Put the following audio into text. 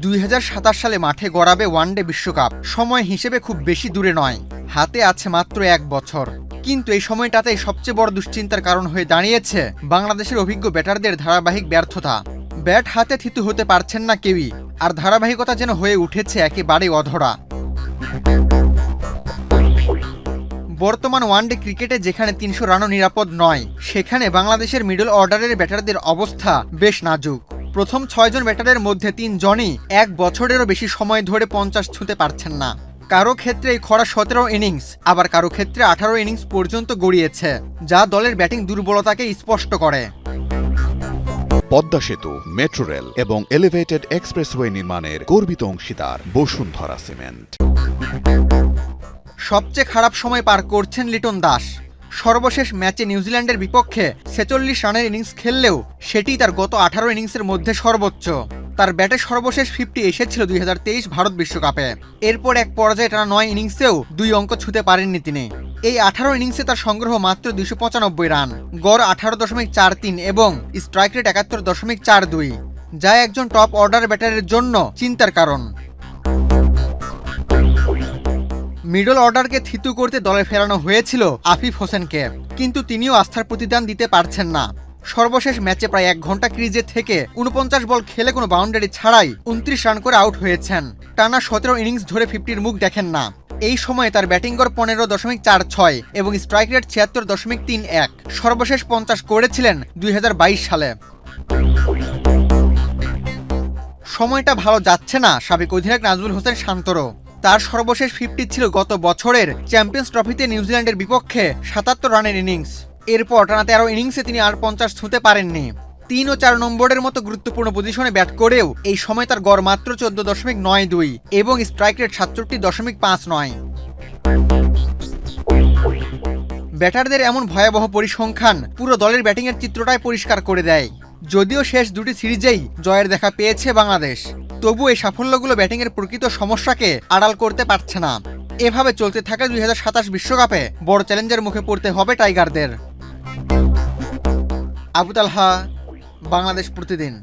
2027 সালে মাঠে গড়াবে ওয়ানডে বিশ্বকাপ। সময় হিসেবে খুব বেশি দূরে নয়, হাতে আছে মাত্র 1 বছর। কিন্তু এই সময়টাতেই সবচেয়ে বড় দুশ্চিন্তার কারণ হয়ে দাঁড়িয়েছে বাংলাদেশের অভিজ্ঞ ব্যাটারদের ধারাবাহিক ব্যর্থতা। ব্যাট হাতে থিতু হতে পারছেন না কেউই, আর ধারাবাহিকতা যেন হয়ে উঠেছে একেবারেই অধরা। বর্তমান ওয়ানডে ক্রিকেটে যেখানে 300 রানও নিরাপদ নয়, সেখানে বাংলাদেশের মিডল অর্ডারের ব্যাটারদের অবস্থা বেশ নাজুক। প্রথম 6 জন ব্যাটারের মধ্যে 3 জনই 1 বছরেরও বেশি সময় ধরে 50 ছুঁতে পারছেন না। কারো ক্ষেত্রে এই খরা 17 ইনিংস, আবার কারো ক্ষেত্রে 18 ইনিংস পর্যন্ত গড়িয়েছে, যা দলের ব্যাটিং দুর্বলতাকে স্পষ্ট করে। পদ্মা সেতু, মেট্রো রেল এবং এলিভেটেড এক্সপ্রেসওয়ে নির্মাণের গর্বিত অংশীদার বসুন্ধরা সিমেন্ট। সবচেয়ে খারাপ সময় পার করছেন লিটন দাস। সর্বশেষ ম্যাচে নিউজিল্যান্ডের বিপক্ষে 46 রানের ইনিংস খেললেও সেটি তার গত 18 ইনিংসের মধ্যে সর্বোচ্চ। তার ব্যাটে সর্বশেষ 50 এসেছিল 2023 ভারত বিশ্বকাপে। এরপর এক পর্যায়ে টানা 9 ইনিংসেও 2 অঙ্ক ছুঁতে পারেননি তিনি। এই 18 ইনিংসে তার সংগ্রহ মাত্র 295 রান, গড় 18.43 এবং স্ট্রাইক রেট 71.42, যা একজন টপ অর্ডার ব্যাটারের জন্য চিন্তার কারণ। মিডল অর্ডারকে থিতু করতে দলে ফেরানো হয়েছিল আফিফ হোসেনকে, কিন্তু তিনিও আস্থার প্রতিদান দিতে পারছেন না। সর্বশেষ ম্যাচে প্রায় 1 ঘন্টা ক্রিজে থেকে 49 বল খেলে কোনো বাউন্ডারি ছাড়াই 29 রান করে আউট হয়েছেন। টানা 17 ইনিংস ধরে 50-র মুখ দেখেন না। এই সময়ে তার ব্যাটিং গড় 15.46 এবং স্ট্রাইক রেট 76.31। সর্বশেষ 50 করেছিলেন 2022 সালে। সময়টা ভালো যাচ্ছে না সাবেক অধিনায়ক নাজমুল হোসেন শান্তরও। তার সর্বশেষ 50 ছিল গত বছরের চ্যাম্পিয়ন্স ট্রফিতে নিউজিল্যান্ডের বিপক্ষে 77 রানের ইনিংস। এরপর টানা 13 ইনিংসে তিনি আর 50 ছুঁতে পারেননি। 3 ও 4 নম্বরের মতো গুরুত্বপূর্ণ পজিশনে ব্যাট করেও এই সময় তার গড় মাত্র 14.92 এবং স্ট্রাইক রেট 67.59। ব্যাটারদের এমন ভয়াবহ পরিসংখ্যান পুরো দলের ব্যাটিংয়ের চিত্রটাই পরিষ্কার করে দেয়। যদিও শেষ দুটি সিরিজেই জয়ের দেখা পেয়েছে বাংলাদেশ, তবু এই সাফল্যগুলো ব্যাটিংয়ের প্রকৃত সমস্যাকে আড়াল করতে পারছে না। এভাবে চলতে থাকলে 2027 বিশ্বকাপে বড় চ্যালেঞ্জের মুখে পড়তে হবে টাইগারদের। আবু তালহা, বাংলাদেশ প্রতিদিন।